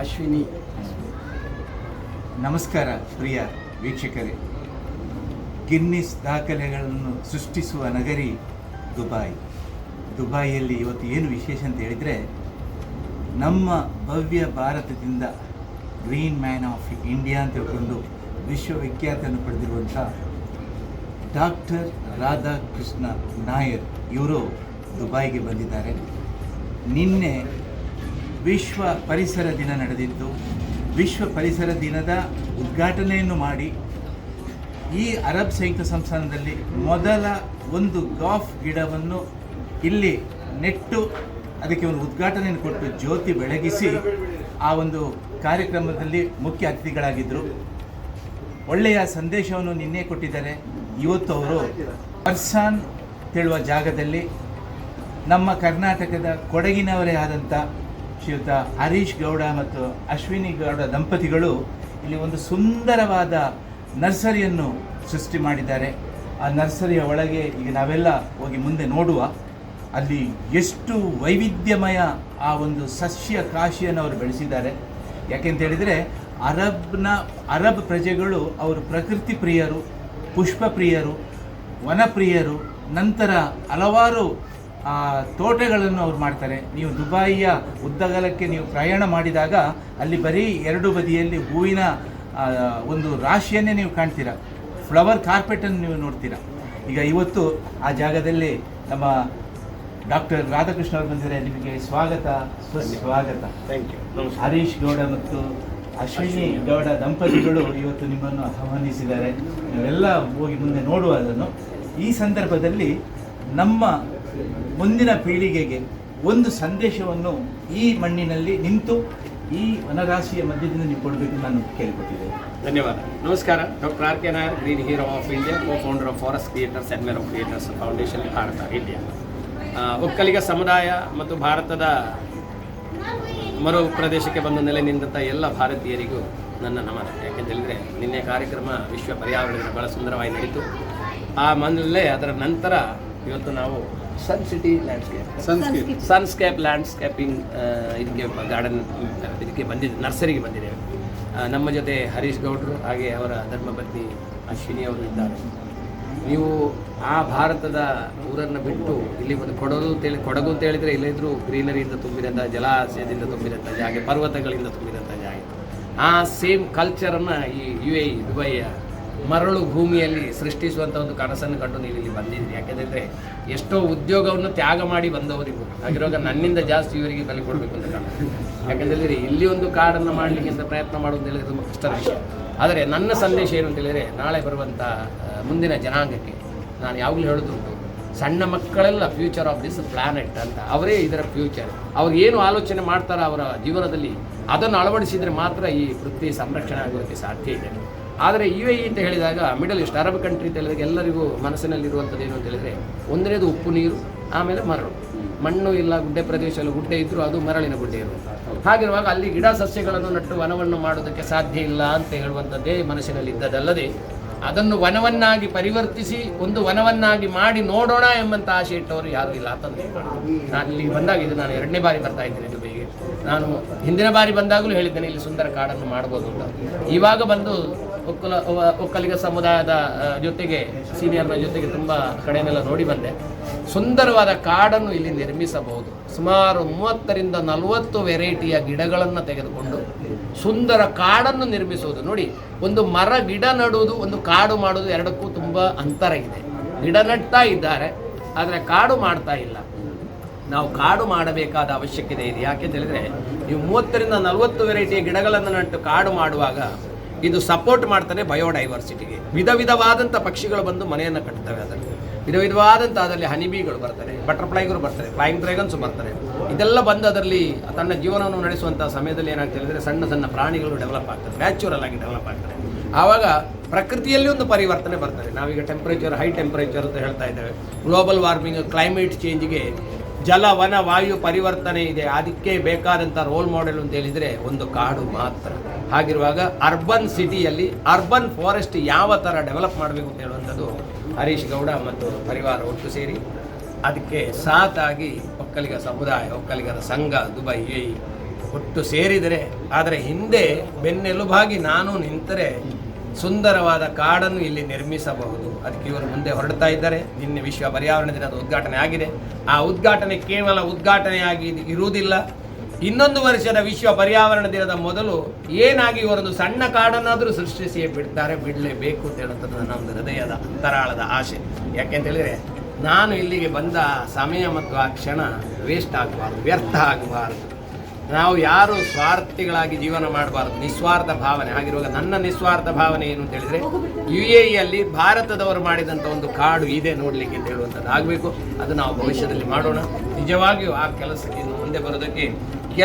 ಅಶ್ವಿನಿ. ನಮಸ್ಕಾರ ಪ್ರಿಯ ವೀಕ್ಷಕರೇ. ಗಿನ್ನಿಸ್ ದಾಖಲೆಗಳನ್ನು ಸೃಷ್ಟಿಸುವ ನಗರಿ ದುಬಾಯಿಯಲ್ಲಿ ಇವತ್ತು ಏನು ವಿಶೇಷ ಅಂತ ಹೇಳಿದರೆ, ನಮ್ಮ ಭವ್ಯ ಭಾರತದಿಂದ ಗ್ರೀನ್ ಮ್ಯಾನ್ ಆಫ್ ಇಂಡಿಯಾ ಅಂತ ಹೇಳ್ಕೊಂಡು ವಿಶ್ವವಿಖ್ಯಾತವನ್ನು ಪಡೆದಿರುವಂಥ ಡಾಕ್ಟರ್ ರಾಧಾಕೃಷ್ಣ ನಾಯರ್ ಇವರು ದುಬೈಗೆ ಬಂದಿದ್ದಾರೆ. ನಿನ್ನೆ ವಿಶ್ವ ಪರಿಸರ ದಿನ ನಡೆದಿದ್ದು, ವಿಶ್ವ ಪರಿಸರ ದಿನದ ಉದ್ಘಾಟನೆಯನ್ನು ಮಾಡಿ ಈ ಅರಬ್ ಸಂಯುಕ್ತ ಸಂಸ್ಥಾನದಲ್ಲಿ ಮೊದಲ ಒಂದು ಗಾಫ್ ಗಿಡವನ್ನು ಇಲ್ಲಿ ನೆಟ್ಟು ಅದಕ್ಕೆ ಒಂದು ಉದ್ಘಾಟನೆಯನ್ನು ಕೊಟ್ಟು ಜ್ಯೋತಿ ಬೆಳಗಿಸಿ ಆ ಒಂದು ಕಾರ್ಯಕ್ರಮದಲ್ಲಿ ಮುಖ್ಯ ಅತಿಥಿಗಳಾಗಿದ್ದರು. ಒಳ್ಳೆಯ ಸಂದೇಶವನ್ನು ನಿನ್ನೆ ಕೊಟ್ಟಿದ್ದಾರೆ. ಇವತ್ತು ಅವರು ಪರ್ಸಾನ್ ಹೇಳುವ ಜಾಗದಲ್ಲಿ ನಮ್ಮ ಕರ್ನಾಟಕದ ಕೊಡಗಿನವರೇ ಆದಂಥ ಶ್ರೀಯುತ ಹರೀಶ್ ಗೌಡ ಮತ್ತು ಅಶ್ವಿನಿ ಗೌಡ ದಂಪತಿಗಳು ಇಲ್ಲಿ ಒಂದು ಸುಂದರವಾದ ನರ್ಸರಿಯನ್ನು ಸೃಷ್ಟಿ ಮಾಡಿದ್ದಾರೆ. ಆ ನರ್ಸರಿಯ ಒಳಗೆ ಈಗ ನಾವೆಲ್ಲ ಹೋಗಿ ಮುಂದೆ ನೋಡುವ. ಅಲ್ಲಿ ಎಷ್ಟು ವೈವಿಧ್ಯಮಯ ಆ ಒಂದು ಸಸ್ಯ ಕಾಶಿಯನ್ನು ಅವರು ಬೆಳೆಸಿದ್ದಾರೆ. ಯಾಕೆಂತೇಳಿದರೆ ಅರಬ್ ಪ್ರಜೆಗಳು ಅವರು ಪ್ರಕೃತಿ ಪ್ರಿಯರು, ಪುಷ್ಪ ಪ್ರಿಯರು, ವನಪ್ರಿಯರು, ನಂತರ ಹಲವಾರು ತೋಟಗಳನ್ನು ಅವ್ರು ಮಾಡ್ತಾರೆ. ನೀವು ದುಬಾಯಿಯ ಉದ್ದಗಲಕ್ಕೆ ನೀವು ಪ್ರಯಾಣ ಮಾಡಿದಾಗ ಅಲ್ಲಿ ಬರೀ ಎರಡು ಬದಿಯಲ್ಲಿ ಹೂವಿನ ಒಂದು ರಾಶಿಯನ್ನೇ ನೀವು ಕಾಣ್ತೀರ, ಫ್ಲವರ್ ಕಾರ್ಪೆಟನ್ನು ನೀವು ನೋಡ್ತೀರಾ. ಈಗ ಇವತ್ತು ಆ ಜಾಗದಲ್ಲಿ ನಮ್ಮ ಡಾಕ್ಟರ್ ರಾಧಾಕೃಷ್ಣ ಅವರು ಬಂದಿದ್ದಾರೆ. ನಿಮಗೆ ಸ್ವಾಗತ. Thank you. ಹರೀಶ್ ಗೌಡ ಮತ್ತು ಅಶ್ವಿನಿ ಗೌಡ ದಂಪತಿಗಳು ಇವತ್ತು ನಿಮ್ಮನ್ನು ಆಹ್ವಾನಿಸಿದ್ದಾರೆ. ನಾವೆಲ್ಲ ಹೋಗಿ ಮುಂದೆ ನೋಡುವ ಅದನ್ನು. ಈ ಸಂದರ್ಭದಲ್ಲಿ ನಮ್ಮ ಮುಂದಿನ ಪೀಳಿಗೆಗೆ ಒಂದು ಸಂದೇಶವನ್ನು ಈ ಮಣ್ಣಿನಲ್ಲಿ ನಿಂತು ಈ ವನರಾಶಿಯ ಮಧ್ಯದಿಂದ ನೀವು ಕೊಡಬೇಕು ನಾನು ಕೇಳಿಕೊಟ್ಟಿದ್ದೇನೆ. ಧನ್ಯವಾದ. ನಮಸ್ಕಾರ. Doctor R K Nair, green hero of India, co founder of Forest Creators and mayor of Creators Foundation Bharat India. Vokkaliga ಸಮುದಾಯ ಮತ್ತು ಭಾರತದ ಮರು ಪ್ರದೇಶಕ್ಕೆ ಬಂದು ನೆಲೆ ನಿಂತ ಎಲ್ಲ ಭಾರತೀಯರಿಗೂ ನನ್ನ ನಮನ. ಯಾಕೆಂತೇಳಿದರೆ ನಿನ್ನೆ ಕಾರ್ಯಕ್ರಮ ವಿಶ್ವ ಪರ್ಯಾವರಣ ದಿನ ಭಾಳ ಸುಂದರವಾಗಿ ನಡೀತು. ಆ ಮನಲ್ಲೇ ಅದರ ನಂತರ ಇವತ್ತು ನಾವು ಸನ್ಸ್ಕೇಪ್ ಲ್ಯಾಂಡ್ಸ್ಕೇಪಿಂಗ್ ಇದಕ್ಕೆ ಗಾರ್ಡನ್ ಇದಕ್ಕೆ ಬಂದಿದ್ದೆ, ನರ್ಸರಿಗೆ ಬಂದಿದ್ದೇವೆ. ನಮ್ಮ ಜೊತೆ ಹರೀಶ್ ಗೌಡರು ಹಾಗೆ ಅವರ ಧರ್ಮಪತ್ನಿ ಅಶ್ವಿನಿ ಅವರು ಇದ್ದಾರೆ. ನೀವು ಆ ಭಾರತದ ಊರನ್ನು ಬಿಟ್ಟು ಇಲ್ಲಿ ಒಂದು ಕೊಡಗು ಅಂತ ಹೇಳಿದರೆ ಇಲ್ಲಿದ್ದರೂ ಗ್ರೀನರಿಯಿಂದ ತುಂಬಿದಂಥ, ಜಲಾಶಯದಿಂದ ತುಂಬಿದಂಥ ಜಾಗ, ಪರ್ವತಗಳಿಂದ ತುಂಬಿದಂಥ ಜಾಗ. ಆ ಸೇಮ್ ಕಲ್ಚರನ್ನು ಈ UAE ದುಬೈಯ ಮರಳು ಭೂಮಿಯಲ್ಲಿ ಸೃಷ್ಟಿಸುವಂಥ ಒಂದು ಕನಸನ್ನು ಕಂಡು ನೀವು ಇಲ್ಲಿ ಬಂದಿದ್ದೀರಿ. ಯಾಕೆಂದರೆ ಎಷ್ಟೋ ಉದ್ಯೋಗವನ್ನು ತ್ಯಾಗ ಮಾಡಿ ಬಂದವರಿಗೂ ಹಾಗಿರುವಾಗ ನನ್ನಿಂದ ಜಾಸ್ತಿ ಇವರಿಗೆ ಬೆಲೆ ಕೊಡಬೇಕು ಅಂತ ಕಾಣ್ತದೆ. ಯಾಕೆಂದರೆ ಇಲ್ಲಿ ಒಂದು ಕಾಡನ್ನು ಮಾಡಲಿಕ್ಕೆ ಅಂತ ಪ್ರಯತ್ನ ಮಾಡೋದು ಹೇಳಿದರೆ ತುಂಬ ಕಷ್ಟದ ವಿಷಯ. ಆದರೆ ನನ್ನ ಸಂದೇಶ ಏನು ಅಂತ ಹೇಳಿದರೆ, ನಾಳೆ ಬರುವಂಥ ಮುಂದಿನ ಜನಾಂಗಕ್ಕೆ ನಾನು ಯಾವಾಗಲೂ ಹೇಳೋದುಂಟು, ಸಣ್ಣ ಮಕ್ಕಳೆಲ್ಲ ಫ್ಯೂಚರ್ ಆಫ್ ದಿಸ್ ಪ್ಲಾನೆಟ್ ಅಂತ. ಅವರೇ ಇದರ ಫ್ಯೂಚರ್. ಅವ್ರು ಏನು ಆಲೋಚನೆ ಮಾಡ್ತಾರೆ ಅವರ ಜೀವನದಲ್ಲಿ ಅದನ್ನು ಅಳವಡಿಸಿದರೆ ಮಾತ್ರ ಈ ಪೃಥ್ವಿ ಸಂರಕ್ಷಣೆ ಆಗೋದಕ್ಕೆ ಸಾಧ್ಯ ಇದೆ. ಆದರೆ UAE ಅಂತ ಹೇಳಿದಾಗ ಮಿಡಲ್ ಈಸ್ಟ್ ಅರಬ್ ಕಂಟ್ರಿ ಅಂತ ಹೇಳಿದಾಗ ಎಲ್ಲರಿಗೂ ಮನಸ್ಸಿನಲ್ಲಿರುವಂಥದ್ದು ಏನು ಅಂತ ಹೇಳಿದರೆ, ಒಂದನೇದು ಉಪ್ಪು ನೀರು, ಆಮೇಲೆ ಮರಳು. ಮಣ್ಣು ಇಲ್ಲ, ಗುಡ್ಡೆ ಪ್ರದೇಶದಲ್ಲಿ ಗುಡ್ಡೆ ಇದ್ದರೂ ಅದು ಮರಳಿನ ಗುಡ್ಡೆ ಇರುತ್ತೆ. ಹಾಗಿರುವಾಗ ಅಲ್ಲಿ ಗಿಡ ಸಸ್ಯಗಳನ್ನು ನಟ್ಟು ವನವನ್ನು ಮಾಡೋದಕ್ಕೆ ಸಾಧ್ಯ ಇಲ್ಲ ಅಂತ ಹೇಳುವಂಥದ್ದೇ ಮನಸ್ಸಿನಲ್ಲಿ ಇದ್ದದಲ್ಲದೆ, ಅದನ್ನು ವನವನ್ನಾಗಿ ಪರಿವರ್ತಿಸಿ ಒಂದು ವನವನ್ನಾಗಿ ಮಾಡಿ ನೋಡೋಣ ಎಂಬಂಥ ಆಸೆ ಇಟ್ಟವರು ಯಾರೂ ಇಲ್ಲ ಅಂತಂದು ನಾನು ಇಲ್ಲಿಗೆ ಬಂದಾಗ, ಇದು ನಾನು 2ನೇ ಬಾರಿ ಬರ್ತಾ ಇದ್ದೇನೆ ದುಬೈಗೆ. ನಾನು ಹಿಂದಿನ ಬಾರಿ ಬಂದಾಗಲೂ ಹೇಳಿದ್ದೇನೆ ಇಲ್ಲಿ ಸುಂದರ ಕಾಡನ್ನು ಮಾಡ್ಬೋದು ಅಂತ. ಇವಾಗ ಬಂದು ಒಕ್ಕಲಿಗ ಸಮುದಾಯದ ಜೊತೆಗೆ ಸೀನಿಯರ್ನ ಜೊತೆಗೆ ತುಂಬ ಕಡೆಯನ್ನೆಲ್ಲ ನೋಡಿ ಬಂದೆ. ಸುಂದರವಾದ ಕಾಡನ್ನು ಇಲ್ಲಿ ನಿರ್ಮಿಸಬಹುದು. ಸುಮಾರು 30ರಿಂದ 40 ವೆರೈಟಿಯ ಗಿಡಗಳನ್ನು ತೆಗೆದುಕೊಂಡು ಸುಂದರ ಕಾಡನ್ನು ನಿರ್ಮಿಸುವುದು. ನೋಡಿ, ಒಂದು ಮರ ಗಿಡ ನಡುವುದು, ಒಂದು ಕಾಡು ಮಾಡುವುದು, ಎರಡಕ್ಕೂ ತುಂಬ ಅಂತರ ಇದೆ. ಗಿಡ ನಡ್ತಾ ಇದ್ದಾರೆ, ಆದರೆ ಕಾಡು ಮಾಡ್ತಾ ಇಲ್ಲ. ನಾವು ಕಾಡು ಮಾಡಬೇಕಾದ ಅವಶ್ಯಕತೆ ಇದೆ. ಯಾಕೆಂತ ಹೇಳಿದರೆ, ನೀವು 30ರಿಂದ 40 ವೆರೈಟಿಯ ಗಿಡಗಳನ್ನು ನಟ್ಟು ಕಾಡು ಮಾಡುವಾಗ ಇದು ಸಪೋರ್ಟ್ ಮಾಡ್ತಾನೆ ಬಯೋಡೈವರ್ಸಿಟಿಗೆ. ವಿಧವಾದಂಥ ಪಕ್ಷಿಗಳು ಬಂದು ಮನೆಯನ್ನು ಕಟ್ತವೆ. ಅದರಲ್ಲಿ ವಿಧವಾದಂಥ ಅದರಲ್ಲಿ ಹನಿಬೀಗಳು ಬರ್ತಾರೆ, ಬಟರ್ಫ್ಲೈಗಳು ಬರ್ತಾರೆ, ಫ್ಲೈಯಿಂಗ್ ಡ್ರ್ಯಾಗನ್ಸ್ ಬರ್ತಾರೆ. ಇದೆಲ್ಲ ಬಂದು ಅದರಲ್ಲಿ ತನ್ನ ಜೀವನವನ್ನು ನಡೆಸುವಂಥ ಸಮಯದಲ್ಲಿ ಏನಾಗ್ತದೆ ಹೇಳಿದರೆ, ಸಣ್ಣ ಸಣ್ಣ ಪ್ರಾಣಿಗಳು ಡೆವಲಪ್ ಆಗ್ತದೆ, ನ್ಯಾಚುರಲ್ ಆಗಿ ಡೆವಲಪ್ ಆಗ್ತದೆ. ಆವಾಗ ಪ್ರಕೃತಿಯಲ್ಲಿ ಒಂದು ಪರಿವರ್ತನೆ ಬರ್ತದೆ. ನಾವೀಗ ಹೈ ಟೆಂಪರೇಚರ್ ಅಂತ ಹೇಳ್ತಾ ಇದ್ದೇವೆ. ಗ್ಲೋಬಲ್ ವಾರ್ಮಿಂಗ್, ಕ್ಲೈಮೇಟ್ ಚೇಂಜ್ಗೆ ಜಲ, ವನ, ವಾಯು ಪರಿವರ್ತನೆ ಇದೆ. ಅದಕ್ಕೆ ಬೇಕಾದಂಥ ರೋಲ್ ಮಾಡೆಲ್ ಅಂತ ಹೇಳಿದರೆ ಒಂದು ಕಾಡು ಮಾತ್ರ. ಹಾಗಿರುವಾಗ ಅರ್ಬನ್ ಸಿಟಿಯಲ್ಲಿ ಅರ್ಬನ್ ಫಾರೆಸ್ಟ್ ಯಾವ ಥರ ಡೆವಲಪ್ ಮಾಡಬೇಕು ಅಂತ ಹೇಳುವಂಥದ್ದು ಹರೀಶ್ ಗೌಡ ಮತ್ತು ಪರಿವಾರ ಒಟ್ಟು ಸೇರಿ ಅದಕ್ಕೆ ಸಾಥಾಗಿ ಒಕ್ಕಲಿಗ ಸಮುದಾಯ, ಒಕ್ಕಲಿಗರ ಸಂಘ ದುಬೈ UAE ಒಟ್ಟು ಸೇರಿದರೆ, ಆದರೆ ಹಿಂದೆ ಬೆನ್ನೆಲುಬಾಗಿ ನಾನು ನಿಂತರೆ ಸುಂದರವಾದ ಕಾಡನ್ನು ಇಲ್ಲಿ ನಿರ್ಮಿಸಬಹುದು. ಅದಕ್ಕೆ ಇವರು ಮುಂದೆ ಹೊರಡ್ತಾ ಇದ್ದಾರೆ. ನಿನ್ನೆ ವಿಶ್ವ ಪರ್ಯಾವರಣ ದಿನದ ಉದ್ಘಾಟನೆ ಆಗಿದೆ. ಆ ಉದ್ಘಾಟನೆ ಕೇವಲ ಉದ್ಘಾಟನೆಯಾಗಿ ಇರುವುದಿಲ್ಲ. ಇನ್ನೊಂದು ವರ್ಷದ ವಿಶ್ವ ಪರ್ಯಾವರಣ ದಿನದ ಮೊದಲು ಏನಾಗಿ ಇವರೊಂದು ಸಣ್ಣ ಕಾಡನ್ನಾದರೂ ಸೃಷ್ಟಿಸಿಯೇ ಬಿಡಲೇಬೇಕು ಅಂತ ಹೇಳುವಂಥದ್ದು ನನ್ನ ಒಂದು ಹೃದಯದ ಅಂತರಾಳದ ಆಸೆ. ಯಾಕೆಂತ ಹೇಳಿದರೆ, ನಾನು ಇಲ್ಲಿಗೆ ಬಂದ ಸಮಯ ಮತ್ತು ಆ ಕ್ಷಣ ವೇಸ್ಟ್ ಆಗಬಾರ್ದು, ವ್ಯರ್ಥ ಆಗಬಾರ್ದು. ನಾವು ಯಾರು ಸ್ವಾರ್ಥಿಗಳಾಗಿ ಜೀವನ ಮಾಡಬಾರ್ದು, ನಿಸ್ವಾರ್ಥ ಭಾವನೆ. ಹಾಗಿರುವಾಗ ನನ್ನ ನಿಸ್ವಾರ್ಥ ಭಾವನೆ ಏನು ಅಂತ ಹೇಳಿದರೆ, UAEಯಲ್ಲಿ ಭಾರತದವರು ಮಾಡಿದಂಥ ಒಂದು ಕಾಡು ಇದೆ ನೋಡಲಿಕ್ಕೆ ಅಂತ ಹೇಳುವಂಥದ್ದು ಆಗಬೇಕು. ಅದು ನಾವು ಭವಿಷ್ಯದಲ್ಲಿ ಮಾಡೋಣ. ನಿಜವಾಗಿಯೂ ಆ ಕೆಲಸಕ್ಕೆ ಇನ್ನು ಮುಂದೆ ಬರೋದಕ್ಕೆ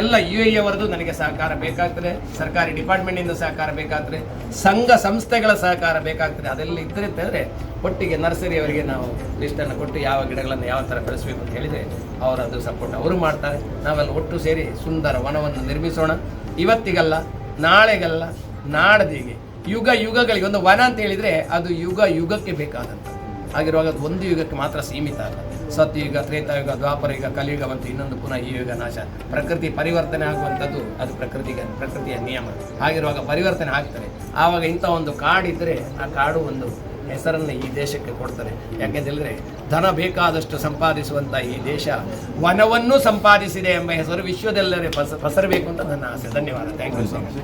ಎಲ್ಲ UAE ಅವರದ್ದು ನನಗೆ ಸಹಕಾರ ಬೇಕಾಗ್ತದೆ, ಸರ್ಕಾರಿ ಡಿಪಾರ್ಟ್ಮೆಂಟಿಂದ ಸಹಕಾರ ಬೇಕಾಗ್ತದೆ, ಸಂಘ ಸಂಸ್ಥೆಗಳ ಸಹಕಾರ ಬೇಕಾಗ್ತದೆ. ಅದೆಲ್ಲ ಇದ್ದರೆ ಅಂತಂದರೆ ಒಟ್ಟಿಗೆ ನರ್ಸರಿಯವರಿಗೆ ನಾವು ಲಿಸ್ಟನ್ನು ಕೊಟ್ಟು ಯಾವ ಗಿಡಗಳನ್ನು ಯಾವ ಥರ ಬೆಳೆಸಬೇಕು ಅಂತ ಹೇಳಿದರೆ ಅವರದ್ದು ಸಪೋರ್ಟ್ ಅವರು ಮಾಡ್ತಾರೆ. ನಾವೆಲ್ಲ ಒಟ್ಟು ಸೇರಿ ಸುಂದರ ವನವನ್ನು ನಿರ್ಮಿಸೋಣ. ಇವತ್ತಿಗಲ್ಲ, ನಾಳೆಗಲ್ಲ, ನಾಡದಿಗೆ, ಯುಗ ಯುಗಗಳಿಗೆ. ಒಂದು ವನ ಅಂತ ಹೇಳಿದರೆ ಅದು ಯುಗ ಯುಗಕ್ಕೆ ಬೇಕಾದಂಥ. ಆಗಿರುವಾಗ ಅದು ಒಂದು ಯುಗಕ್ಕೆ ಮಾತ್ರ ಸೀಮಿತ ಅಲ್ಲ. ಸತ್ಯಯುಗ, ತ್ರೇತಾಯುಗ, ದ್ವಾಪರಯುಗ, ಕಲಿಯುಗ ಮತ್ತು ಇನ್ನೊಂದು ಪುನಃ ಈ ಯುಗ ನಾಶ. ಪ್ರಕೃತಿ ಪರಿವರ್ತನೆ ಆಗುವಂಥದ್ದು ಅದು ಪ್ರಕೃತಿಯ ನಿಯಮ. ಹಾಗಿರುವಾಗ ಪರಿವರ್ತನೆ ಆಗ್ತಾರೆ. ಆವಾಗ ಇಂಥ ಒಂದು ಕಾಡಿದ್ದರೆ ಆ ಕಾಡು ಒಂದು ಹೆಸರನ್ನು ಈ ದೇಶಕ್ಕೆ ಕೊಡ್ತಾರೆ. ಯಾಕೆಂತೇಳಿದರೆ, ಧನ ಬೇಕಾದಷ್ಟು ಸಂಪಾದಿಸುವಂಥ ಈ ದೇಶ ವನವನ್ನು ಸಂಪಾದಿಸಿದೆ ಎಂಬ ಹೆಸರು ವಿಶ್ವದೆಲ್ಲರೇ ಪಸರಬೇಕು ಅಂತ ನನ್ನ ಆಸೆ. ಧನ್ಯವಾದ. Thank you so much.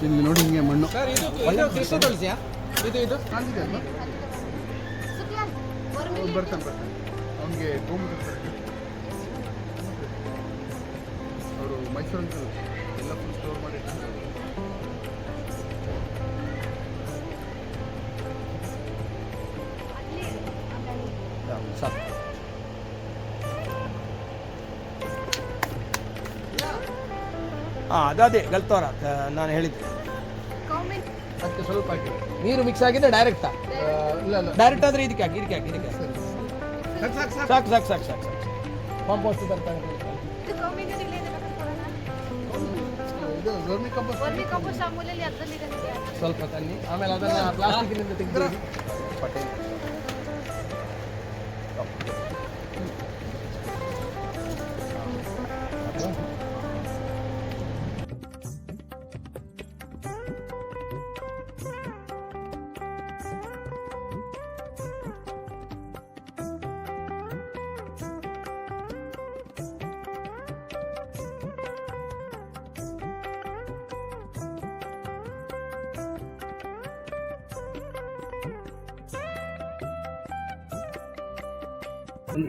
ಇಲ್ಲಿ ನೋಡಿ ಹಿಂಗೆ ಮಣ್ಣು ಬರ್ತಾನೆ ಅವನಿಗೆ ಗೋಮೂತ್ರ ಅವರು ಮೈಸೂರು ಎಲ್ಲ ಫುಲ್ ಸ್ಟೋರ್ ಮಾಡಿ ಅದೇ ಗಲ್ತೋರ ನಾನು ಹೇಳಿದ್ದೆ. ಅದಕ್ಕೆ ಸ್ವಲ್ಪ ಹಾಕಿ ನೀರು ಮಿಕ್ಸ್ ಆಗಿದೆ. ಡೈರೆಕ್ಟಾ? ಇಲ್ಲ ಇಲ್ಲ ಡೈರೆಕ್ಟ್ ಆದರೆ ಇದಕ್ಕೆ ಹಾಕಿ ಸಾಕು. ಕಾಂಪೋಸ್ಟ್ ಬರ್ತಾನೆ. ಇದು ವರ್ಮಿ ಕಂಪೋಸ್ಟ್ ಸ್ವಲ್ಪ ತನ್ನಿ, ಆಮೇಲೆ ಅದನ್ನು ಪ್ಲಾಸ್ಟಿಕ್ನಿಂದ ತೆಗೆದು ಪಟೇಲ್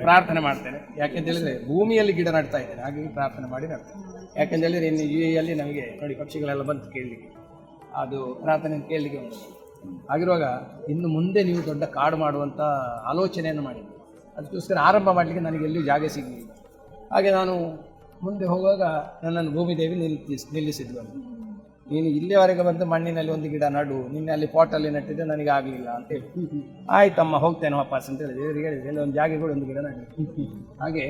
ಪ್ರಾರ್ಥನೆ ಮಾಡ್ತೇನೆ. ಯಾಕೆಂತ ಹೇಳಿದ್ರೆ ಭೂಮಿಯಲ್ಲಿ ಗಿಡ ನಡ್ತಾ ಇದ್ದೇನೆ, ಹಾಗಾಗಿ ಪ್ರಾರ್ಥನೆ ಮಾಡಿ ನಡ್ತೇನೆ. ಯಾಕೆಂತ ಹೇಳಿದ್ರೆ ಇನ್ನು UAEಯಲ್ಲಿ ನಮಗೆ ನೋಡಿ ಪಕ್ಷಿಗಳೆಲ್ಲ ಬಂತು ಕೇಳಲಿಕ್ಕೆ, ಅದು ಪ್ರಾರ್ಥನೆ ಕೇಳಲಿಕ್ಕೆ ಉಂಟು. ಆಗಿರುವಾಗ ಇನ್ನು ಮುಂದೆ ನೀವು ದೊಡ್ಡ ಕಾಡು ಮಾಡುವಂಥ ಆಲೋಚನೆಯನ್ನು ಮಾಡಿದ್ದೆ. ಅದಕ್ಕೋಸ್ಕರ ಆರಂಭ ಮಾಡಲಿಕ್ಕೆ ನನಗೆ ಎಲ್ಲಿಯೂ ಜಾಗ ಸಿಗಲಿಲ್ಲ. ಹಾಗೆ ನಾನು ಮುಂದೆ ಹೋಗುವಾಗ ನನ್ನನ್ನು ಭೂಮಿದೇವಿ ನಿಲ್ಲಿಸಿದ್ಲು. ನೀನು ಇಲ್ಲಿವರೆಗೆ ಬಂದು ಮಣ್ಣಿನಲ್ಲಿ ಒಂದು ಗಿಡ ನಡು, ನಿನ್ನೆ ಅಲ್ಲಿ ಪಾಟಲ್ಲಿ ನಟ್ಟಿದ್ದೆ, ನನಗೆ ಆಗಲಿಲ್ಲ ಅಂತ ಹೇಳಿ. ಆಯ್ತಮ್ಮ ಹೋಗ್ತೇನೆ ವಾಪಸ್ ಅಂತ ಹೇಳಿದೆ. ದೇವರಿಗೆ ಹೇಳಿದೆ, ಎಲ್ಲ ಒಂದು ಜಾಗ ಕೂಡ ಒಂದು ಗಿಡ ನಡಿ. ಹಾಗೆ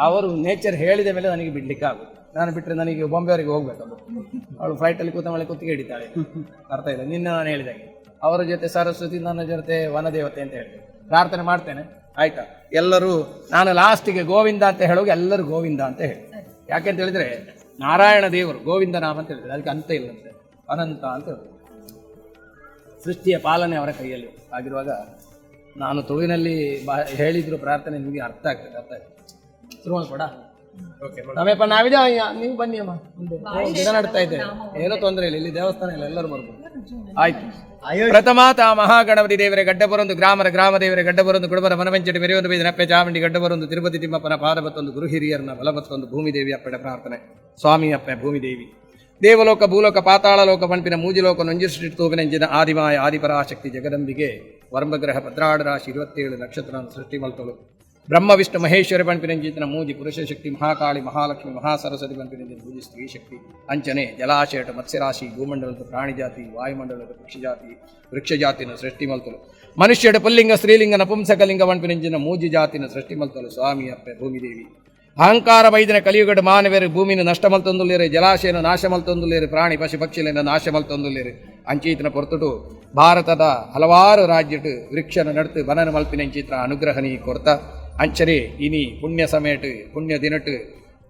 ಅವರು ನೇಚರ್ ಹೇಳಿದ ಮೇಲೆ ನನಗೆ ಬಿಡಲಿಕ್ಕೆ ಆಗುತ್ತೆ. ನಾನು ಬಿಟ್ಟರೆ ನನಗೆ ಬಾಂಬೆವರೆಗೆ ಹೋಗ್ಬೇಕಲ್ಲ. ಅವಳು ಫ್ಲೈಟಲ್ಲಿ ಕೂತಮಳೆ ಕುತ್ತಿಗೆ ಹಿಡಿತಾಳೆ, ಅರ್ಥ ಇಲ್ಲ. ನಿನ್ನೆ ನಾನು ಹೇಳಿದಾಗೆ ಅವರ ಜೊತೆ ಸರಸ್ವತಿ, ನನ್ನ ಜೊತೆ ವನದೇವತೆ ಅಂತ ಹೇಳಿದೆ. ಪ್ರಾರ್ಥನೆ ಮಾಡ್ತೇನೆ, ಆಯ್ತಾ? ಎಲ್ಲರೂ ನಾನು ಲಾಸ್ಟಿಗೆ ಗೋವಿಂದ ಅಂತ ಹೇಳುವಾಗ ಎಲ್ಲರೂ ಗೋವಿಂದ ಅಂತ ಹೇಳಿ. ಯಾಕೆಂತ ಹೇಳಿದರೆ ನಾರಾಯಣ ದೇವರು ಗೋವಿಂದ ನಾಮ ಅಂತ ಹೇಳಿದ್ರೆ ಅದಕ್ಕೆ ಅಂತ ಇಲ್ಲಂತೆ, ಅನಂತ ಅಂತ ಹೇಳಿದ್ರು. ಸೃಷ್ಟಿಯ ಪಾಲನೆ ಅವರ ಕೈಯಲ್ಲಿ ಆಗಿರುವಾಗ ನಾನು ತುಳುವಿನಲ್ಲಿ ಹೇಳಿದ್ರು ಪ್ರಾರ್ಥನೆ ನಿಮಗೆ ಅರ್ಥ ಆಗ್ತದೆ. ಶುರುವಾಲ್ ಕೊಡ ನಮೇಪ ನಾವಿದೆ, ನೀವು ಬನ್ನಿ ಅಮ್ಮ, ಗಿಡ ನಡ್ತಾ ಇದ್ದೇವೆ, ಏನೋ ತೊಂದರೆ ಇಲ್ಲ, ಇಲ್ಲಿ ದೇವಸ್ಥಾನ ಇಲ್ಲ, ಎಲ್ಲರೂ ಬರ್ಬೋದು. ಆಯ್ತು. ಪ್ರಥಮಾತ ಮಹಾಗಣಪತಿ ದೇವರೇ ಗಡ್ಡ ಬರೊಂದು ಗ್ರಾಮ ದೇವರೇ ಗಡ್ಡ ಬರೊಂದು ಕುಡುಬರ ಮನವೆಂಚಟಿ ಮೆರೆಯೊಂದು ಬೈದ ನಪ್ಪೆ ಚಾಮುಂಡಿ ಗಡ್ಡ ಬರೊಂದು ತಿರುಪತಿ ತಿಮ್ಮಪ್ಪನ ಪಾದ ಬತ್ತೊಂದು ಗುರು ಹಿರಿಯರನ್ನ ಬಲ ಬತ್ತೊಂದು ಭೂಮಿದೇವಿ ಅಪ್ಪಡೆ ಪ್ರಾರ್ಥನೆ. ಸ್ವಾಮಿ ಅಪ್ಪೆ ಭೂಮಿದೇವಿ ದೇವಲೋಕ ಭೂಲೋಕ ಪಾತಾಳ ಲೋಕ ಪಂಪಿನ ಮೂಜಿಲೋಕ ನೊಂಜಿಸಿಟ್ಟುವಿನೆಂಜಿನ ಆದಿಮಾಯ ಆದಿಪರಾಶಕ್ತಿ ಜಗದಂಬಿಗೆ ವರ್ಮಗ್ರಹ ಭದ್ರಾಡ ರಾಶಿ 27 ನಕ್ಷತ್ರ ಸೃಷ್ಟಿ ಮಲ್ತಳು. ಬ್ರಹ್ಮ ವಿಷ್ಣು ಮಹೇಶ್ವರಿ ಪಂಪಿನಂಜಿನ ಮೂಜಿ ಪುರುಷ ಶಕ್ತಿ ಮಹಾಕಾಳಿ ಮಹಾಲಕ್ಷ್ಮಿ ಮಹಾಸರಸ್ವತಿ ಪಂಪಿನಂಜಿನ ಮೂಜಿ ಸ್ತ್ರೀ ಶಕ್ತಿ ಅಂಚನೆ ಜಲಾಶಯಟ ಮತ್ಸ್ಯರಾಶಿ ಭೂಮಂಡಲದ ಪ್ರಾಣಿ ಜಾತಿ ವಾಯುಮಂಡಲದ ಪಕ್ಷಿ ಜಾತಿ ವೃಕ್ಷ ಜಾತಿನ ಸೃಷ್ಟಿ ಮಲ್ತಲು. ಮನುಷ್ಯಡ ಪುಲ್ಲಿಂಗ ಸ್ತ್ರೀಲಿಂಗ ನಪುಂಸಕಲಿಂಗ ಪಂಪಿನಂಜಿನ ಮೂಜಿ ಜಾತಿನ ಸೃಷ್ಟಿ ಮಲ್ತಲು. ಸ್ವಾಮಿ ಅಪ್ಪೆ ಭೂಮಿದೇವಿ ಅಹಂಕಾರ ಬೈದಿನ ಕಲಿಯುಗಡ ಮಾನವೇರು ಭೂಮಿನ ನಷ್ಟ ಮಲ್ತೊಂದುಲ್ಲೇರು ಜಲಾಶಯನ ನಾಶ ಮಲ್ತೊಂದುಲ್ಲೇರು ಪ್ರಾಣಿ ಪಶು ಪಕ್ಷಿಲಿನ ನಾಶ ಮಲ್ತೊಂದುಲ್ಲೇರು ಅಂಚೀತನ ಪೊರ್ತುಟು ಭಾರತದ ಹಲವಾರು ರಾಜ್ಯಟು ವೃಕ್ಷನ ನಡ್ತು ಬನನ ಮಲ್ಪಿನ ಅಂಚೀತ್ರ ಅನುಗ್ರಹಣಿ ಕೊರ್ತ ಅಂಚನೆ ಇನಿ ಪುಣ್ಯ ಸಮೇಟ್ ಪುಣ್ಯ ದಿನಟ್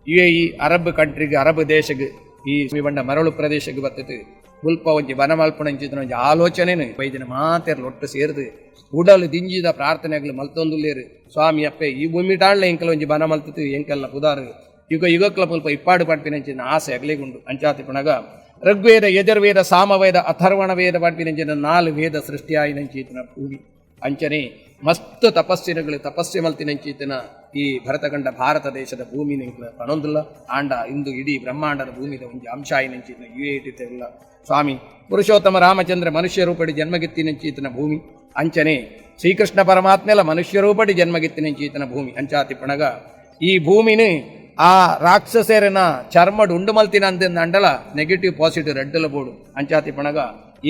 UAE ಅರಬ್ ಕಂಟ್ರಿಗೆ ಅರಬ್ ದೇಶಕ್ಕೆ ಈ ಬಂಡ ಮರಳು ಪ್ರದೇಶಕ್ಕೆ ಬರ್ತದೆ ಉಲ್ಪ ಒಂಜಿ ಬನ ಮಲ್ಪಣಂಚಿದ ಒಂಜಿ ಆಲೋಚನೆನು ಬೈದಿನ ಮಾತೆರ್ಲು ಒಟ್ಟು ಸೇರಿದು ಉಡಲು ದಿಂಜಿದ ಪ್ರಾರ್ಥನೆಗಳು ಮಲ್ತೊಂದುಲ್ಲೇರು ಸ್ವಾಮಿ ಅಪ್ಪೆ ಈ ಭೂಮಿ ಟಾಣ್ಲ ಎಂಕಲ ಒಂಜಿ ಬನ ಮಲ್ತತು ಎಂಕಲ್ಲ ಪುದಾರು ಯುಗಕ್ಲ ಮುಲ್ಪ ಇಪ್ಪಾಡು ಪಂಪಿನಂಚಿನ ಆಸೆ ಅಗಲಿಗುಂಡು ಅಂಚಾತಿ ಪುಣಗ ಋಗ್ವೇದ ಯಜುರ್ವೇದ ಸಾಮವೇದ ಅಥರ್ವಣ ವೇದ ಪಂಪಿನಂಚಿನ 4 ವೇದ ಸೃಷ್ಟಿಯಾಯಿನಂಚಿತನ ಭೂಮಿ ಅಂಚನೆ ಮಸ್ತ್ ತಪಸ್ಸಿನಗಳು ತಪಸ್ಸೆ ಮಲ್ತಿನಂಚಿತನ ಈ ಭರತಖಂಡ ಭಾರತ ದೇಶದ ಭೂಮಿ ನಿಂಕಲ ಪಣೊಂದುಲ್ಲ ಆಂಡ ಇಂದು ಇಡೀ ಬ್ರಹ್ಮಾಂಡದ ಭೂಮಿದ ಒಂಜಿ ಅಂಶ ಆಯಿನಂಚಿತನ UAE ಸ್ವಾಮಿ ಪುರುಷೋತ್ತಮ ರಾಮಚಂದ್ರ ಮನುಷ್ಯ ರೂಪಡಿ ಜನ್ಮಗಿತ್ತಿನಂಚಿತನ ಭೂಮಿ ಅಂಚನೆ ಶ್ರೀಕೃಷ್ಣ ಪರಮಾತ್ಮೆಲ ಮನುಷ್ಯ ರೂಪಡಿ ಜನ್ಮಗಿತ್ತಿನಂಚಿತನ ಭೂಮಿ ಅಂಚಾತಿ ಪಣಗ ಈ ಭೂಮಿನ ಆ ರಾಕ್ಷಸೇರನ ಚರ್ಮಡ್ ಉಂಡು ಮಲ್ತಿನ ಅಂಡಲ ನೆಗೆಟಿವ್ ಪಾಸಿಟಿವ್ ರೆಡ್ಡಲ ಬೋಡು ಅಂಚಾತಿ ಪಣಗ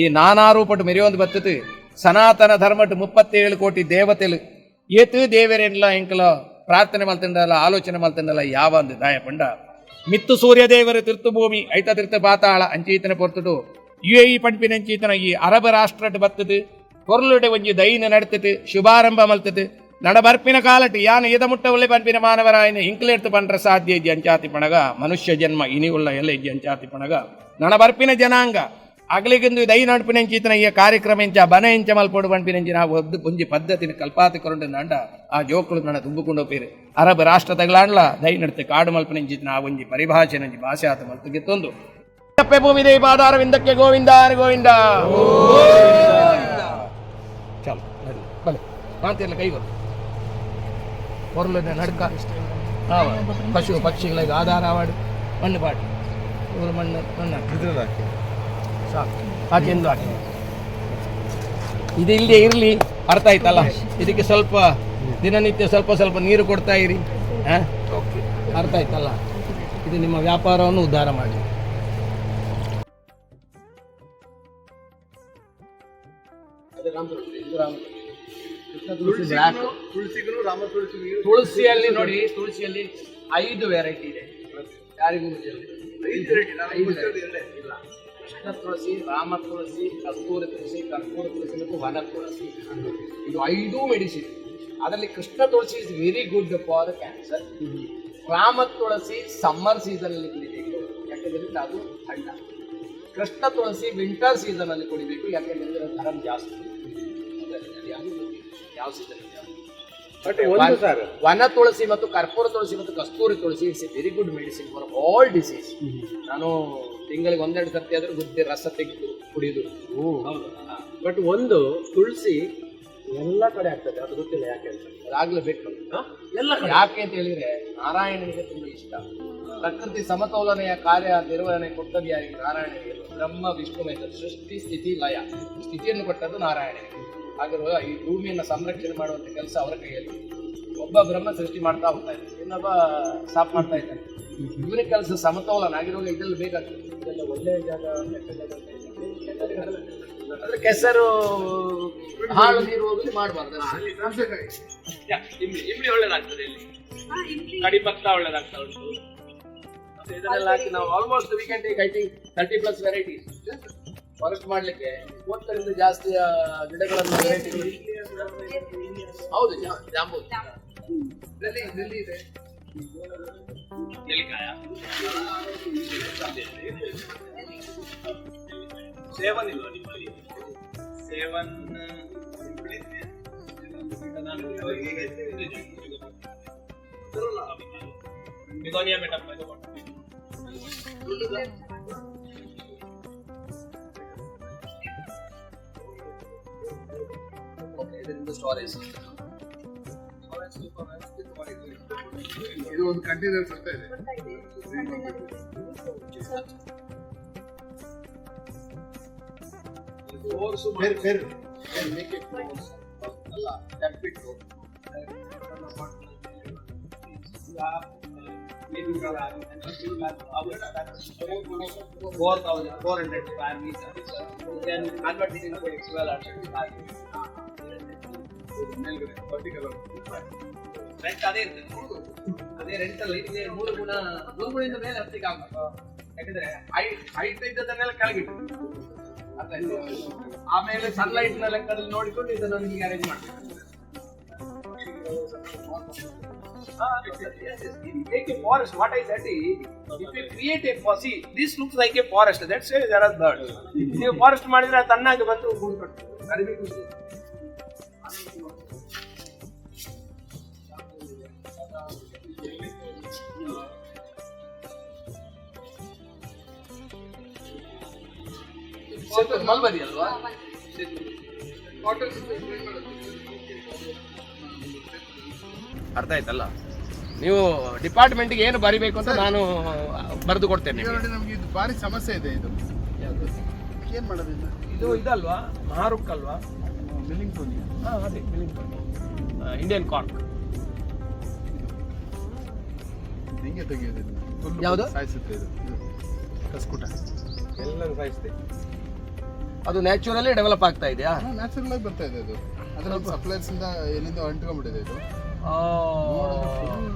ಈ ನಾನಾ ರೂಪಟ್ಟು ಮೆರೆಯೊಂದು ಬತ್ತದು ಸನಾತನ ಧರ್ಮಟ್ 37 ಕೋಟಿ ದೇವತೆಲು ಏತು ದೇವರೆಲ್ಲ ಎಂಕಲ ಪ್ರಾರ್ಥನೆ ಮಲ್ತಿಂಡಲ್ಲ ಆಲೋಚನೆ ಮಲ್ತಿಂಡಲ್ಲ ಯಾವ ಒಂದು ದಾಯ ಪಂಡ ಮಿತ್ತು ಸೂರ್ಯದೇವರ ತೀರ್ಥಭೂಮಿ ಐತ ತೀರ್ಥ ಪಾತಾಳ ಅಂಚೀತನ ಪೊರ್ತುಡು UAE ಪಂಪಿನಂಚೀತನ ಈ ಅರಬ್ ರಾಷ್ಟ್ರಟ್ ಬತ್ತದು ಕೊರ್ಲುಡೆ ಒಂಜಿ ದೈನ ನಡ್ತದೆ ಶುಭಾರಂಭ ಮಲ್ತದೆ ನಡಬರ್ಪಿನ ಕಾಲಟ್ ಯಾನ ಎದ ಮುಟ್ಟವಲ್ಲೇ ಪಂಪಿನ ಮಾನವರಾಯನ ಇಂಕ್ಲೆರ್ತು ಪಂಡ್ರ ಸಾಧ್ಯ ಇಜ್ಜಿ ಅಂಚಾತಿ ಪಣಗ ಮನುಷ್ಯ ಜನ್ಮ ಇನಿವುಳ್ಳ ಎಲ್ಲ ಇಜ್ಜಿ ಅಂಚಾತಿ ಪಣಗ ನಡಬರ್ಪಿನ ಜನಾಂಗ ಅಗಲಿಗೊಂದು ದೈ ನಡ್ಪಿನಂಚಿತನ ಈ ಕಾರ್ಯಕ್ರಮ ಇಂಚ ಬನ ಇಂಚ ಮಲ್ಪೋಡು ಪಂಪಿನಂಚಿ ನಾವು ಒದ್ದು ಒಂಜಿ ಪದ್ಧತಿನ ಕಲ್ಪಾತಿಕೊಂಡು ನಂಡ ಆ ಜೋಕುಳು ನನ್ನ ತುಂಬಿಕೊಂಡು ಹೋಗ್ತೀರಿ ಅರಬ್ ರಾಷ್ಟ್ರ ತಗಲಾಂಡ್ಲ ದೈ ನಡ್ತೆ ಕಾಡು ಮಲ್ಪನಂಚಿತನ ಆ ಒಂಜಿ ಪರಿಭಾಷೆ ನಂಜಿ ಭಾಷೆ ಆತ ಮಲ್ತಗೆತ್ತೊಂದು ಭೂಮಿ ದೈ ಪಾದಾರವಿಂದಕ್ಕೆ ಗೋವಿಂದ ಗೋವಿಂದ ಚಲ ಬಲೆ ಮಾತಿರ್ಲ ಕೈಗೊಳ್ಳು ಹೊರಲಿನ ನಡ್ಕ ಪಶು ಪಕ್ಷಿಗಳಿಗೆ ಆಧಾರ ಮಾಡಿ ಮಣ್ಣು ಪಾಟಿ ಊರು ಮಣ್ಣು ಮಣ್ಣು ಸಾಕು ಹಾಕಿಂದು ಹಾಕಿ ಇದು ಇಲ್ಲೇ ಇರಲಿ ಅರ್ಥ ಆಯ್ತಲ್ಲ ಇದಕ್ಕೆ ಸ್ವಲ್ಪ ದಿನನಿತ್ಯ ಸ್ವಲ್ಪ ನೀರು ಕೊಡ್ತಾ ಇರಿ ಅರ್ಥ ಆಯ್ತಲ್ಲ ಇದು ನಿಮ್ಮ ವ್ಯಾಪಾರವನ್ನು ಉದ್ಧಾರ ಮಾಡಿ ತುಳಸಿಯಲ್ಲಿ ನೋಡಿ ತುಳಸಿಯಲ್ಲಿ 5 ವೆರೈಟಿ ಇದೆ ಯಾರಿಗೂ ಇಲ್ಲ ಕೃಷ್ಣ ತುಳಸಿ ರಾಮ ತುಳಸಿ ಕಸ್ತೂರಿ ತುಳಸಿ ಕರ್ಪೂರ ತುಳಸಿ ಮತ್ತು ವನ ತುಳಸಿ ಇದು 5 ಮೆಡಿಸಿನ್ ಅದರಲ್ಲಿ Krishna tulsi is very good for cancer Rama tulsi summer season ಅಲ್ಲಿ ಕುಡಿಬೇಕು ಯಾಕೆಂದ್ರೆ ಅದು ಹಣ್ಣ ಕೃಷ್ಣ ತುಳಸಿ ವಿಂಟರ್ ಸೀಸನ್ ಅಲ್ಲಿ ಕುಡಿಬೇಕು ಯಾಕೆಂದ್ರೆ ಗರಂ ಜಾಸ್ತಿ ಯಾವ ಸೀಸನ್ ವನ ತುಳಸಿ ಮತ್ತು ಕರ್ಪೂರ ತುಳಸಿ ಮತ್ತು Kasturi tulsi it's a very good medicine for all disease ನಾನು ತಿಂಗಳಿಗೆ 1-2 ಸರ್ತಿ ಆದ್ರೂ ಗುದ್ದೆ ರಸ ತೆಗೆದು ಕುಡಿಯುದು ಬಟ್ ಒಂದು ತುಳಸಿ ಎಲ್ಲ ಕಡೆ ಆಗ್ತದೆ ಅದು ಗೊತ್ತಿಲ್ಲ ಯಾಕೆ ಅಂತ ಅದಾಗ್ಲೇಬೇಕು ಎಲ್ಲ ಯಾಕೆ ಅಂತ ಹೇಳಿದ್ರೆ ನಾರಾಯಣನಿಗೆ ತುಂಬಾ ಇಷ್ಟ ಪ್ರಕೃತಿ ಸಮತೋಲನೆಯ ಕಾರ್ಯ ನಿರ್ವಹಣೆ ಕೊಟ್ಟದ್ದು ಯಾರಿಗೆ ನಾರಾಯಣನಿಗೆ ಬ್ರಹ್ಮ ವಿಷ್ಣು ಮಹೇಶ್ವರ ಸೃಷ್ಟಿ ಸ್ಥಿತಿ ಲಯ ಸ್ಥಿತಿಯನ್ನು ಕೊಟ್ಟದ್ದು ನಾರಾಯಣನಿಗೆ ಹಾಗಿರುವ ಈ ಭೂಮಿಯನ್ನು ಸಂರಕ್ಷಣೆ ಮಾಡುವಂಥ ಕೆಲಸ ಅವರ ಕೈಯಲ್ಲಿ ಒಬ್ಬ ಬ್ರಹ್ಮ ಸೃಷ್ಟಿ ಮಾಡ್ತಾ ಹೋಗ್ತಾ ಇದ್ದಾನೆ ಇನ್ನೊಬ್ಬ ಸಾಫ್ ಮಾಡ್ತಾ ಇದ್ದಾನೆ ಇವನ ಕೆಲಸ ಸಮತೋಲನ ಆಗಿರುವಾಗ ಇದೆಲ್ಲ ಬೇಕಾಗ್ತದೆ ಇದೆಲ್ಲ ಒಳ್ಳೆಯ ಜಾಗ ಅಂದ್ರೆ ಕೆಸರು ಹಾಳು ನೀರು ಹೋಗಲಿ ಮಾಡಬಾರ್ದು ಇಮ್ಲಿ ಒಳ್ಳೇದಾಗ್ತದೆ ಇಲ್ಲಿ ಕಡಿಪತ್ತ ಒಳ್ಳೇದಾಗ್ತಾ ಉಂಟು ಇದನ್ನೆಲ್ಲ ಹಾಕಿ ನಾವು almost we can take I think 30+ varieties forest ಮಾಡ್ಲಿಕ್ಕೆ 30ರಿಂದ ಜಾಸ್ತಿ ಗಿಡಗಳನ್ನು ಹೌದು ಜಾಂಬೂ ನೆಲ್ಲಿ ಇದೆ ನೆಲ್ಲಿಕಾಯ ಸೇವನ್ ಇಲ್ಲ ನಿಮ್ಮಲ್ಲಿ ಸೇವನ್ ಬಿಗೋನಿಯಾ ಮೇಡಮ್ ಸ್ಟೋರೇಜ್ ಇದು ಒಂದು ಕಂಟೈನರ್ ಬರ್ತಾ ಇದೆ ಅದೇ ರೆಂಟಲ್ಲಿ 3 ಗುಣದಿಂದ ಮೇಲೆ ಹತ್ತಿಗೆ ಆಗ್ಬೇಕು ಯಾಕಂದ್ರೆ ಹೈಟ್ ಇದ್ದದನ್ನೆಲ್ಲ ಕೆಳಗಿಟ್ಟು ಆಮೇಲೆ ಸನ್ಲೈಟ್ ನ ಲೆಕ್ಕದಲ್ಲಿ ನೋಡಿಕೊಂಡು ಇದನ್ನು ನಿಮಗೆ ಅರೇಂಜ್ ಮಾಡ್ಬೇಕು Make a forest. What I said is, if you create a forest, see, this looks like a forest. That's why there are birds. ನೀವು ಫಾರೆಸ್ಟ್ ಮಾಡಿದ್ರೆ ತನ್ನಾಗಿ ಬಂದು ಗೂಡು ಕಟ್ತದೆ. ಕರಿಬೇಕು. ಮಲ್ಬರಿ ಅಲ್ವಾ? ಅರ್ಥ ಆಯ್ತಲ್ಲ? ನೀವು ಡಿಪಾರ್ಟ್ಮೆಂಟ್ಗೆ ಏನು ಬರಿಬೇಕು ಅಂತ ನಾನು ಬರೆದು ಕೊಡ್ತೇನೆ. ನೋಡಿ ನಮ್ಗೆ ಇದು ಭಾರಿ ಸಮಸ್ಯೆ ಇದೆ. ಇದು ಏನ್ ಮಾಡೋದಿಲ್ಲ. ಇದು ಇದಲ್ವಾ, ಮಹಾರುಕ್ ಅಲ್ವಾ? Billing Tony. ಅದೇ ಬಿಲ್ಲಿಂಗ್ ಟೋನಿ, ಇಂಡಿಯನ್ ಕಾರ್ಕ್. ಹಿಂಗೆ ತೆಗೆಯೋದು. ಯಾವುದು? ಸಾಯಿಸುತ್ತೆ ಇದು ಕಸ್ಕುಟ ಎಲ್ಲರೂ ಸಾಯಿಸುತ್ತೆ. ಅದು ನ್ಯಾಚುರಲಿ ಡೆವಲಪ್ ಆಗ್ತಾ ಇದೆಯಾ? ನ್ಯಾಚುರಲ್ ಆಗಿ ಬರ್ತಾ ಇದೆ ಅದು. ಅದರ ಸಪ್ಲೈರ್ಸ್ ಇಂದ ಎಲ್ಲಿಂದ ಅಂಟ್ಕೊಂಡ್ಬಿಟ್ಟಿದೆ ಇದು.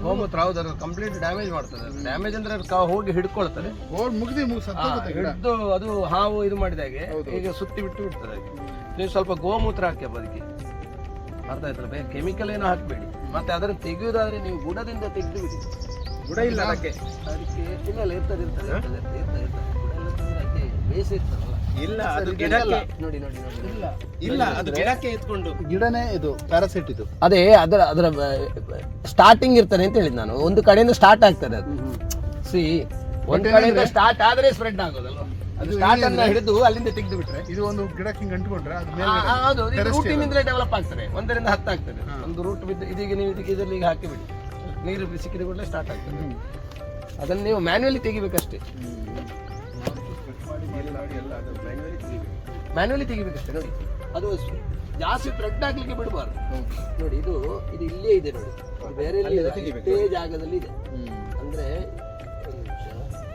ಗೋಮೂತ್ರ ಹೌದು, ಕಂಪ್ಲೀಟ್ ಡ್ಯಾಮೇಜ್ ಮಾಡ್ತದೆ. ಡ್ಯಾಮೇಜ್ ಅಂದ್ರೆ ಹೋಗಿ ಹಿಡ್ಕೊಳ್ತದೆ. ಹಿಡಿದು ಅದು ಹಾವು ಇದು ಮಾಡಿದಾಗೆ ಈಗ ಸುತ್ತಿ ಬಿಟ್ಟು ಬಿಡ್ತದೆ. ನೀವು ಸ್ವಲ್ಪ ಗೋಮೂತ್ರ ಹಾಕಿ ಅದಕ್ಕೆ, ಅರ್ಥ ಆಯ್ತಲ್ಲ? ಬೇರೆ ಕೆಮಿಕಲ್ ಏನೋ ಹಾಕಬೇಡಿ. ಮತ್ತೆ ಅದನ್ನು ತೆಗೆಯುವುದಾದ್ರೆ ನೀವು ಬುಡದಿಂದ ತೆಗೆದು ಬಿಡಿ. ಬುಡ ಇಲ್ಲ ಅದಕ್ಕೆ ಇಲ್ಲ ಇರ್ತದೆ ಗುಡ ಎಲ್ಲ ತಂದ್ರೆ ಅದಕ್ಕೆ ಬೇಸ್ ಇರ್ತದಲ್ಲ. ಇಲ್ಲ ಅದು ಗಿಡಕ್ಕೆ ನೋಡಿ ನೋಡಿ ನೋಡಿ ಇಲ್ಲ ಇಲ್ಲ ಅದು ಗಿಡಕ್ಕೆ ಎತ್ಕೊಂಡು ಗಿಡನೇ ಇದು ಪ್ಯಾರಾಸೈಟ್ ಇದು. ಅದೇ ಅದರ ಸ್ಟಾರ್ಟಿಂಗ್ ಇರ್ತದೆ ಅಂತ ಹೇಳಿದ್ ನಾನು. ಒಂದು ಕಡೆಯಿಂದ ಸ್ಟಾರ್ಟ್ ಆಗ್ತದೆ ಅದು. ಸಿ ಒಂದು ಕಡೆಯಿಂದ ಸ್ಟಾರ್ಟ್ ಆದ್ರೆ ಸ್ಪ್ರೆಡ್ ಆಗೋದಲ್ವಾ? ಅದು ಸ್ಟಾರ್ಟ್ ಅನ್ನ ಹಿಡಿದು ಅಲ್ಲಿಂದ ತೆಗೆದು ಬಿಟ್ರೆ ಇದು ಒಂದು ಗಿಡಕ್ಕೆ ಹಿಂಗೆ ಅಂಟ್ಕೊಂಡ್ರೆ ಅದು ಹೌದು ರೂಟಿನಿಂದಲೇ ಡೆವಲಪ್ ಆಗ್ತದೆ. 1 ರಿಂದ 10 ಆಗ್ತದೆ. ಒಂದು ರೂಟ್ ಬಿದ್ದು ಇದೀಗ ನೀವು ಇದರಲ್ಲಿ ಈಗ ಹಾಕಿಬಿಡಿ, ನೀರು ಸಿಕ್ಕಿದ ಕೂಡಲೇ ಸ್ಟಾರ್ಟ್ ಆಗ್ತದೆ. ಅದನ್ನು ನೀವು ಮ್ಯಾನ್ಯುವಲಿ ತೆಗಿಬೇಕಷ್ಟೇ. ಮ್ಯಾನ್ಯುವಲಿ ತೆಗಿಬೇಕಷ್ಟೇ. ನೋಡಿ ಅದು ಜಾಸ್ತಿ ಥ್ರೆಡ್ ಆಗ್ಲಿಕ್ಕೆ ಬಿಡಬಾರ್ದು. ನೋಡಿ ಇದು ಇಲ್ಲೇ ಇದೆ ನೋಡಿ, ಬೇರೆ ಇದೇ ಜಾಗದಲ್ಲಿ ಇದೆ. ಅಂದ್ರೆ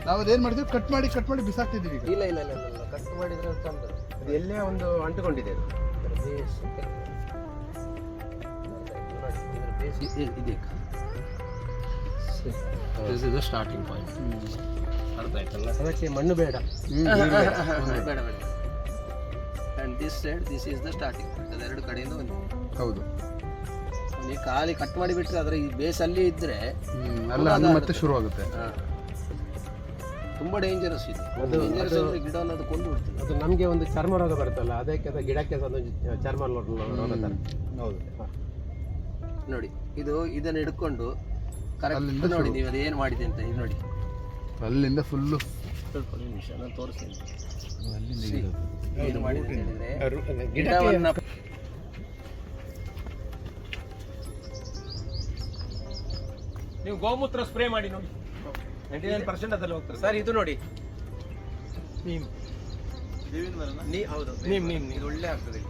ನಾವು ಅದೇನ್ ಮಾಡ್ತೀವಿ, ಕಟ್ ಮಾಡಿ ಬಿಸಾಕ್ತಿದೀವಿ. ಇಲ್ಲ ಇಲ್ಲ ಇಲ್ಲ ಇಲ್ಲ ಕಟ್ ಮಾಡಿದ್ರೆ ಅದು ಎಲ್ಲೇ ಒಂದು ಅಂಟುಕೊಂಡಿದೆ. ಇದೆ ಸ್ಟಾರ್ಟಿಂಗ್ ಪಾಯಿಂಟ್. ಅರ್ಥ ಆಯ್ತಲ್ಲ? ಅದಕ್ಕೆ ಮಣ್ಣು ಬೇಡ, ಬೇಡ ಬೇಡ. And this side this is the starting. ಅದೆರಡು ಕಡೆಯಿಂದ ಒಂದು ಹೌದು. ನೀವು ಖಾಲಿ ಕಟ್ ಮಾಡಿ ಬಿಟ್ರೆ ಅದರ ಈ ಬೇಸ್ ಅಲ್ಲಿ ಇದ್ರೆ ಮತ್ತೆ ಶುರು ಆಗುತ್ತೆ. ತುಂಬಾ ಡೇಂಜರಸ್ ಇದು. ಡೇಂಜರಸ್ ಅಂದ್ರೆ ಗಿಡ ಅದು ಕೊಂದು ಬಿಡ್ತದೆ. ಅದು ನಮಗೆ ಒಂದು ಚರ್ಮ ರೋಗ ಬರುತ್ತಲ್ಲ, ಅದಕ್ಕೆ ಅದು ಗಿಡಕ್ಕೆ ಅದು ಚರ್ಮ ರೋಗ ತರ. ಹೌದು ನೋಡಿ ಇದನ್ನ ಹಿಡ್ಕೊಂಡು ಕರೆಕ್ಟ್ ನೋಡಿ ನೀವು ಅದೇನು ಮಾಡಿದೆ ಅಂತ. ಇದು ನೋಡಿ ಅಲ್ಲಿಂದ ಫುಲ್ಲು ನಿಮಿಷ ನಾನು ತೋರಿಸ್ತೀನಿ. ಏನು ಮಾಡಿದೆ ಹೇಳಿದ್ರೆ ಗಿಡವನ್ನ ನೀವು ಗೋಮೂತ್ರ ಸ್ಪ್ರೇ ಮಾಡಿ ನೋಡಿ, 99% ಅದರಲ್ಲಿ ಹೋಗ್ತದೆ. ಸರ್ ಇದು ನೋಡಿ ನೀಮ್ ಹೌದು, ನೀಮ್ ಇದು ಒಳ್ಳೆ ಆಗ್ತದೆ.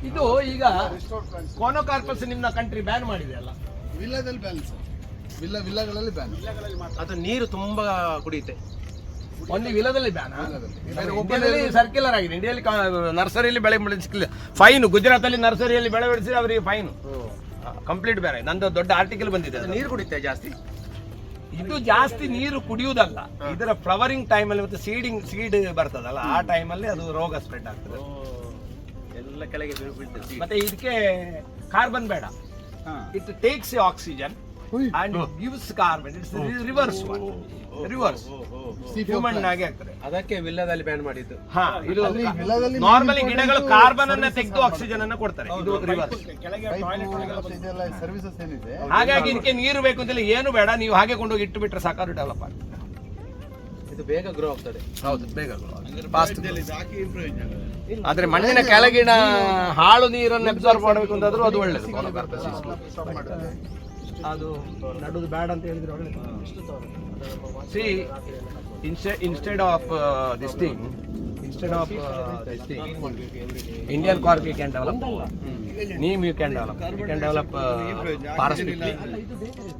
ಇದು ಈಗ ಕೋನೋಕಾರ್ಪಸ್ ನಿಮ್ಮ ಕಂಟ್ರಿ ಬ್ಯಾನ್ ಮಾಡಿದೆ ಅಲ್ಲ? ವಿಲ್ಲಾದಲ್ಲಿ ಬ್ಯಾನ್ ಸರ್, ವಿಲ್ಲಾಗಳಲ್ಲಿ ಬ್ಯಾನ್. ಅದು ನೀರು ತುಂಬಾ ಕುಡಿಯುತ್ತೆ. ಒಂದು ವಿಲದಲ್ಲಿ ಬ್ಯಾನ್, ಸರ್ಕ್ಯುಲರ್ ಆಗಿದೆ. ಇಂಡಿಯಲ್ಲಿ ನರ್ಸರಿಯಲ್ಲಿ ಬೆಳೆ ಬೆಳೆಸಿಲ್ಲ ಫೈನ್. ಗುಜರಾತಲ್ಲಿ ನರ್ಸರಿಯಲ್ಲಿ ಬೆಳೆ ಬೆಳೆಸಿ ಅವರಿಗೆ ಫೈನ್ ಕಂಪ್ಲೀಟ್ ಬೇರೆ. ನಂದು ದೊಡ್ಡ ಆರ್ಟಿಕಲ್ ಬಂದಿದೆ. ನೀರು ಕುಡಿಯುತ್ತೆ ಜಾಸ್ತಿ. ಇದು ಜಾಸ್ತಿ ನೀರು ಕುಡಿಯುವುದಲ್ಲ, ಇದರ ಫ್ಲವರಿಂಗ್ ಟೈಮಲ್ಲಿ ಮತ್ತೆ ಸೀಡ್ ಬರ್ತದಲ್ಲ ಆ ಟೈಮಲ್ಲಿ ಅದು ರೋಗ ಸ್ಪ್ರೆಡ್ ಆಗ್ತದೆ. ಎಲ್ಲ ಕೆಳಗೆ ಬೀಳ್ತದೆ. ಮತ್ತೆ ಇದಕ್ಕೆ ಕಾರ್ಬನ್ ಬೇಡ. It takes oxygen and gives carbon. It's reverse one. Reverse human ಆಗಿ ಆಗ್ತದೆ. ಅದಕ್ಕೆ ವಿಲ್ಲದಲ್ಲಿ ಬ್ಯಾನ್ ಮಾಡಿದ್ದು. ಹಾ, ಇದು ನಾರ್ಮಲಿ ಗಿಡಗಳು ಕಾರ್ಬನ್ ಅನ್ನ ತೆಗೆದು ಆಕ್ಸಿಜನ್ ಅನ್ನ ಕೊಡ್ತಾರೆ. ಇದು ರಿವರ್ಸ್. ಸರ್ವಿಸಸ್ ಏನಿದೆ, ಹಾಗಾಗಿ ಇದಕ್ಕೆ ನೀರು ಬೇಕು ಅಂತೆಲ್ಲ ಏನು ಬೇಡ, ನೀವು ಹಾಗೆ ಕೊಂಡೋಗಿ ಇಟ್ಟು ಬಿಟ್ರೆ ಸಾಕಾದ್ರು ಡೆವಲಪ್ ಆಗ್ತದೆ. ಇದು ಬೇಗ ಗ್ರೋ ಆಗ್ತದೆ. ಹೌದು, ಬೇಗ ಗ್ರೋ ಆದ್ರೆ ಮಣ್ಣಿನ ಕೆಳಗಿನ ಹಾಳು ನೀರನ್ನು ಅಬ್ಸಾರ್ವ್ ಮಾಡಬೇಕು ಅಂತಾದ್ರೂ ಅದು ಒಳ್ಳೇದು. ಅದು ನಡುವುದು ಬೇಡ ಅಂತ ಹೇಳಿದ್ರೆ ಒಳ್ಳೇದು. See, instead of this thing, Indian cork you can develop, neem you can develop parasmithly,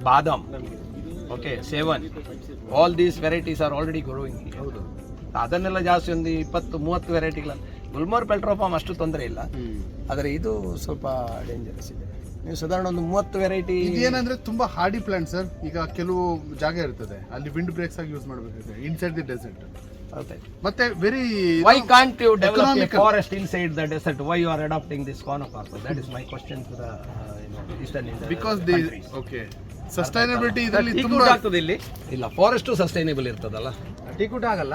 badam, okay, sevan. All these varieties are already growing here. ಅದನ್ನೆಲ್ಲ ಜಾಸ್ತಿ ಒಂದು 20-30 ವೆರೈಟಿಗಳ. ಗುಲ್ಮೋರ್ ಪೆಲ್ಟ್ರೋಫಾರ್ಮ್ ಅಷ್ಟು ತೊಂದರೆ ಇಲ್ಲ, ಆದರೆ ಇದು ಸ್ವಲ್ಪ ಡೇಂಜರಸ್ ಇದೆ. ನೀವು ಸಾಧಾರಣ ಒಂದು 30 ವೆರೈಟಿ. ಇದೇನಂದ್ರೆ ತುಂಬಾ ಹಾರ್ಡಿ ಪ್ಲಾಂಟ್ ಸರ್. ಈಗ ಕೆಲವು ಜಾಗ ಇರ್ತದೆ ಅಲ್ಲಿ ವಿಂಡ್ ಬ್ರೇಕ್ಸ್ ಆಗಿ ಯೂಸ್ ಮಾಡಬೇಕಾಗುತ್ತೆ, ಇನ್ಸೈಡ್ ದಿ ಡೆಸರ್ಟ್. ಮತ್ತೆ very Why can't you develop a economical. forest inside the desert? Why you are adopting this conocophas? That is my question to the eastern Indian because the countries. Okay sustainability ಇದರಲ್ಲಿ tea ತುಂಬಾ ಆಗ್ತದೆ ಇಲ್ಲಿ ಇಲ್ಲ forest sustainable ಇರ್ತದಲ್ಲ tea ಕೂಟ ಆಗಲ್ಲ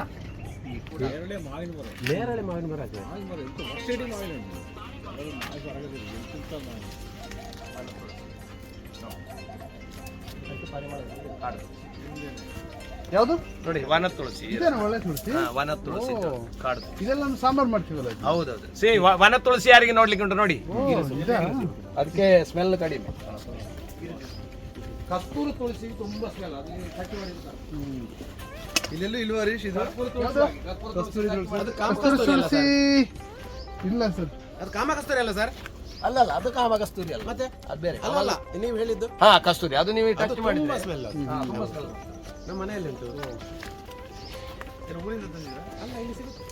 ನೇರಳೆ ಮಾವಿನ ಮರ ಆಗ್ತದೆ ಯಾವುದು ನೋಡಿ ವನ ತುಳಸಿ ಇದೇನ ಒಳ್ಳೆ ತುಳಸಿ ವನ ತುಳಸಿ ಕಾಡು ಇದೆಲ್ಲ ನಾವು ಸಾಂಬಾರ್ ಮಾಡ್ತೀವಲ್ಲ ಇದು. ಹೌದೌದು ಸೇ ವನ ತುಳಸಿ ಯಾರಿಗೆ ನೋಡ್ಲಿಕ್ಕೆ ಉಂಟು ನೋಡಿ ಓ, ಇದಾ? ಅದಕ್ಕೆ ಸ್ಮೆಲ್ ಕಡಿಮೆ ಕಸ್ತೂರಿ ತುಳಸಿ ತುಂಬಾ ಸ್ಮೆಲ್ ಅದಕ್ಕೆ ಕಟ್ಟಿ ಮಾಡಿರ್ತಾರೆ ಇಲ್ಲೆಲ್ಲೂ ಇಲ್ವಾ ಹರೀಶ್ ಇದು ಯಾವ್ದು? ಕಸ್ತೂರಿ ತುಳಸಿ ಅದು ಕಾಮ ಕಸ್ತೂರಿ ಕಸ್ತೂರಿ ಅಲ್ಲ ತುಳಸಿ ಇಲ್ಲ ಸರ್ ಅದು ಕಾಮ ಕಸ್ತೂರಿ ಅಲ್ಲ ಸರ್ ಅಲ್ಲ ಅದು ಕಾಮ ಕಸ್ತೂರಿ ಅಲ್ಲ ಮತ್ತೆ ಅದು ಬೇರೆ ಅಲ್ಲ ನೀವು ಹೇಳಿದ್ದು ಹಾ ಕಸ್ತೂರಿ ಅದು ನೀವು ಟಚ್ ಮಾಡಿದ್ರೆ ಸ್ಮೆಲ್ ತುಂಬಾ ಸ್ಮೆಲ್ ನಮ್ಮ ಮನೆಯಲ್ಲಿ ಉಂಟು ಊರಿಂದ ತಂದಿದ್ದೀರಾ ಅಲ್ಲ ಇಲ್ಲಿ ಸಿಗುತ್ತೆ